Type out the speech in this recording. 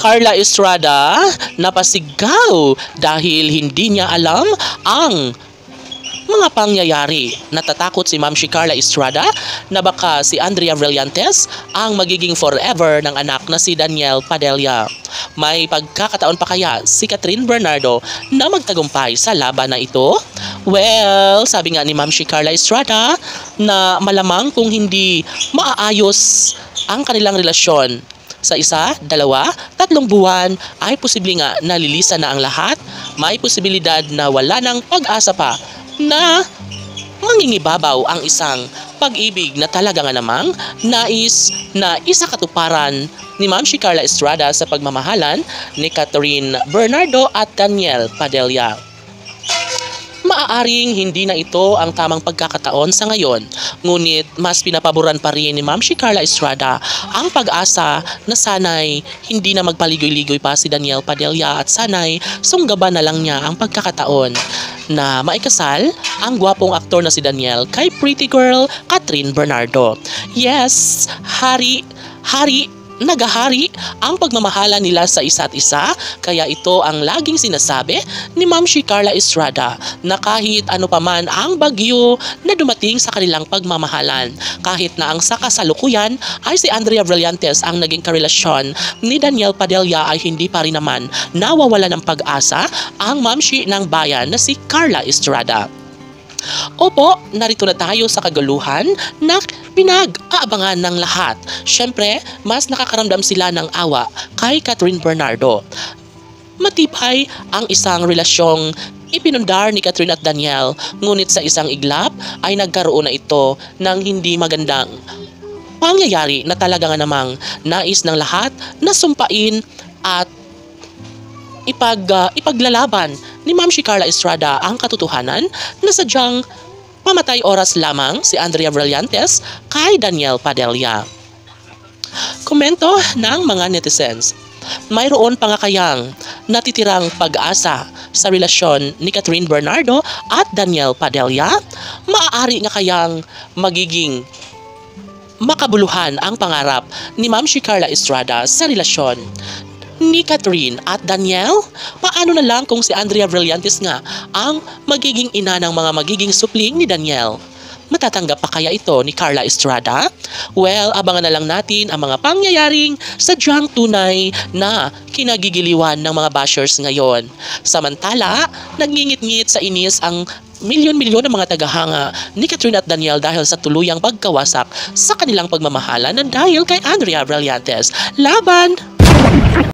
Carla Estrada napasigaw dahil hindi niya alam ang mga pangyayari. Natatakot si Ma'am Carla Estrada na baka si Andrea Brillantes ang magiging forever ng anak na si Daniel Padilla. May pagkakataon pa kaya si Catherine Bernardo na magtagumpay sa laban na ito? Well, sabi nga ni Ma'am Carla Estrada na malamang kung hindi maaayos ang kanilang relasyon sa isa, dalawa, 3 buwan ay posible nga nalilisan na ang lahat. May posibilidad na wala ng pag-asa pa na mangingibabaw ang isang pag-ibig na talaga nga namang nais na isakatuparan ni Ma'am Carla Estrada sa pagmamahalan ni Catherine Bernardo at Daniel Padilla. Maaaring hindi na ito ang tamang pagkakataon sa ngayon, ngunit mas pinapaboran pa rin ni Ma'am Carla Estrada ang pag-asa na sanay hindi na magpaligoy-ligoy pa si Daniel Padilla at sanay sunggaban na lang niya ang pagkakataon na maikasal ang gwapong aktor na si Daniel kay pretty girl Catherine Bernardo. Yes, nagahari ang pagmamahala nila sa isa't isa, kaya ito ang laging sinasabi ni Ma'am Carla Estrada na kahit ano paman ang bagyo na dumating sa kanilang pagmamahalan, kahit na ang sa kasalukuyan ay si Andrea Brillantes ang naging karelasyon ni Daniel Padilla, ay hindi pa rin naman nawawala ng pag-asa ang mamshi ng bayan na si Carla Estrada. Opo, narito na tayo sa kaguluhan na pinag-aabangan ng lahat. Siyempre, mas nakakaramdam sila ng awa kay Catherine Bernardo. Matibay ang isang relasyong ipinundar ni Catherine at Daniel, ngunit sa isang iglap ay nagkaroon na ito ng hindi magandang pangyayari na talaga nga namang nais ng lahat na sumpain at ipaglalaban ni Ma'am Carla Estrada ang katotohanan na sadyang pamatay oras lamang si Andrea Brillantes kay Daniel Padilla. Komento ng mga netizens: mayroon pa nga kayang natitirang pag-asa sa relasyon ni Catherine Bernardo at Daniel Padilla? Maaari nga kayang magiging makabuluhan ang pangarap ni Ma'am Carla Estrada sa relasyon ni Catherine at Daniel? Paano na lang kung si Andrea Brillantes nga ang magiging ina ng mga magiging supling ni Daniel? Matatanggap pa kaya ito ni Carla Estrada? Well, abangan na lang natin ang mga pangyayaring sadyang tunay na kinagigiliwan ng mga bashers ngayon. Samantala, nagngingit-ngit sa inis ang milyon-milyon ng mga tagahanga ni Catherine at Daniel dahil sa tuluyang pagkawasak sa kanilang pagmamahala na dahil kay Andrea Brillantes. Laban!